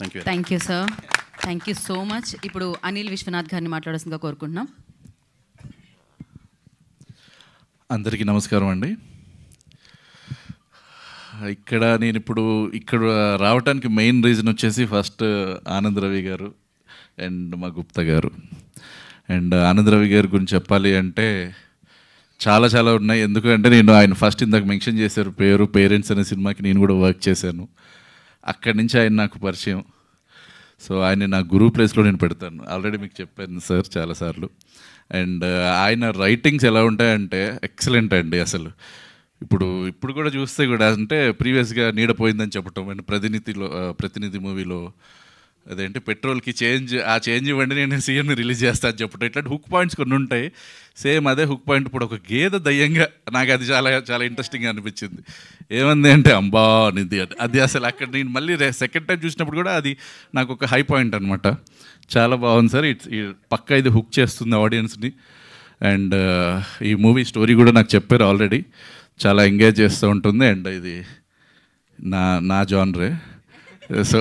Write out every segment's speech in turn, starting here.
Thank you sir, thank you so much. ఇప్పుడు అనిల్ విశ్వనాథ్ గారిని మాట్లాడాల్సిందిగా కోరుకుంటున్నాం. అందరికీ నమస్కారం అండి. నేను ఇప్పుడు ఇక్కడ రావడానికి మెయిన్ రీజన్ వచ్చేసి ఫస్ట్ ఆనంద్ రవి గారు అండ్ మా గుప్తా గారు. అండ్ ఆనంద్ రవి గారి గురించి చెప్పాలి అంటే చాలా చాలా ఉన్నాయి. ఎందుకంటే నేను ఆయన ఫస్ట్ ఇందాక మెన్షన్ చేశారు పేరు, పేరెంట్స్ అనే సినిమాకి నేను కూడా వర్క్ చేశాను. అక్కడి నుంచి ఆయన నాకు పరిచయం. సో ఆయన నా గురువు ప్లేస్లో నేను పెడతాను. ఆల్రెడీ మీకు చెప్పాను సార్ చాలాసార్లు. అండ్ ఆయన రైటింగ్స్ ఎలా ఉంటాయంటే ఎక్సలెంట్ అండి. అసలు ఇప్పుడు కూడా చూస్తే కూడా అంటే ప్రీవియస్గా నీడపోయిందని చెప్పటం, అండ్ ప్రతినిధి మూవీలో అదేంటి పెట్రోల్కి ఆ చేంజ్ ఇవ్వండి నేను సీఎంని రిలీజ్ చేస్తాను అని చెప్పటం, ఇట్లాంటి హుక్ పాయింట్స్ కొన్ని ఉంటాయి. సేమ్ అదే హుక్ పాయింట్ ఇప్పుడు ఒక గేదె దయ్యంగా నాకు అది చాలా చాలా ఇంట్రెస్టింగ్గా అనిపించింది. ఏమంది అంటే అంబా నిధి అది అసలు అక్కడ నేను మళ్ళీ సెకండ్ టైం చూసినప్పుడు కూడా అది నాకు ఒక హై పాయింట్ అనమాట. చాలా బాగుంది సార్. పక్కా ఇది హుక్ చేస్తుంది ఆడియన్స్ని. అండ్ ఈ మూవీ స్టోరీ కూడా నాకు చెప్పారు ఆల్రెడీ, చాలా ఎంగేజ్ చేస్తూ ఉంటుంది. అండ్ ఇది నా జానరే. సో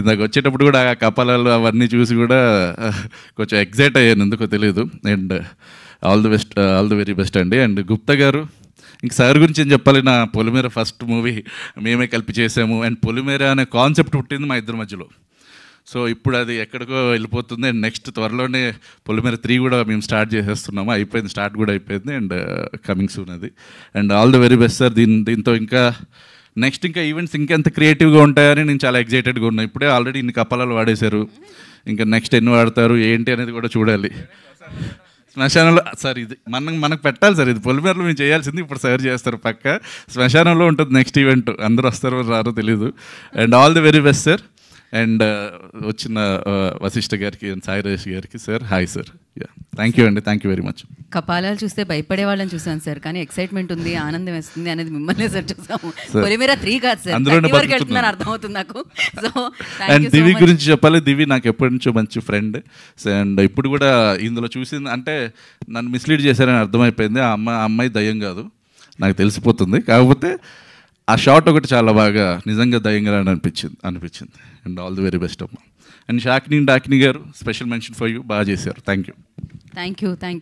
ఇందాక వచ్చేటప్పుడు కూడా ఆ కపాలాలు అవన్నీ చూసి కూడా కొంచెం ఎగ్జైట్ అయ్యాను, ఎందుకో తెలియదు. And all the very best అండి. అండ్ గుప్తా గారు, ఇంక సార్ గురించి ఏం చెప్పాలి, నా పొలిమేర ఫస్ట్ మూవీ మేమే కలిపి చేసాము. అండ్ పొలిమేర అనే కాన్సెప్ట్ పుట్టింది మా ఇద్దరి మధ్యలో. సో ఇప్పుడు అది ఎక్కడికో వెళ్ళిపోతుంది. అండ్ నెక్స్ట్ త్వరలోనే పొలిమేర 3 కూడా మేము స్టార్ట్ చేసేస్తున్నాము. అయిపోయింది, స్టార్ట్ కూడా అయిపోయింది. అండ్ కమింగ్ సూన్ అది. And all the very best sir. దీంతో ఇంకా నెక్స్ట్ ఇంకా ఈవెంట్స్ ఇంకెంత క్రియేటివ్గా ఉంటాయని నేను చాలా ఎగ్జైటెడ్గా ఉన్నాను. ఇప్పుడే ఆల్రెడీ ఇన్ని కపాలాలు వాడేశారు, ఇంకా నెక్స్ట్ ఎన్ని వాడతారు ఏంటి అనేది కూడా చూడాలి. శ్మశానంలో సార్ ఇది మనకు పెట్టాలి సార్, ఇది పొలిమేరలో మేము చేయాల్సింది. ఇప్పుడు సార్ చేస్తారు పక్క. శ్మశానంలో ఉంటుంది నెక్స్ట్ ఈవెంట్. అందరూ వస్తారో రారో తెలీదు. And all the very best sir. And వచ్చిన వశిష్ఠ గారికి అండ్ సాయి రాజేష్ గారికి sir hi sir. Thank you అండి, థ్యాంక్ యూ వెరీ మచ్. కపాలాలు చూస్తే భయపడే వాళ్ళని చూసాను సార్, కానీ ఎక్సైట్మెంట్ ఉంది, ఆనందం వేస్తుంది అనేది మిమ్మల్ని సార్ చూసాము. పొలిమేర 3 కాదు సార్, అందులోనే వెళ్తున్నాను అర్థమవుతుంది నాకు. సో అండ్ దివి గురించి చెప్పాలి. దివి నాకు ఎప్పటి నుంచో మంచి ఫ్రెండ్. అండ్ ఇప్పుడు కూడా ఇందులో చూసింది అంటే నన్ను మిస్లీడ్ చేశారని అర్థమైపోయింది. ఆ అమ్మాయి దయ్యం కాదు, నాకు తెలిసిపోతుంది. కాకపోతే ఆ షాట్ ఒకటి చాలా బాగా నిజంగా దయ్యంగా అనిపించింది. And all the very best అమ్మ. అండ్ డాకిని గారు స్పెషల్ మెన్షన్ ఫర్ యూ, బాగా చేశారు. Thank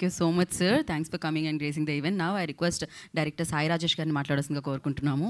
you so much sir. Thanks for coming and gracing the event. Now I request director Sai Rajesh గారిని మాట్లాడాల్సిందిగా కోరుకుంటున్నాము.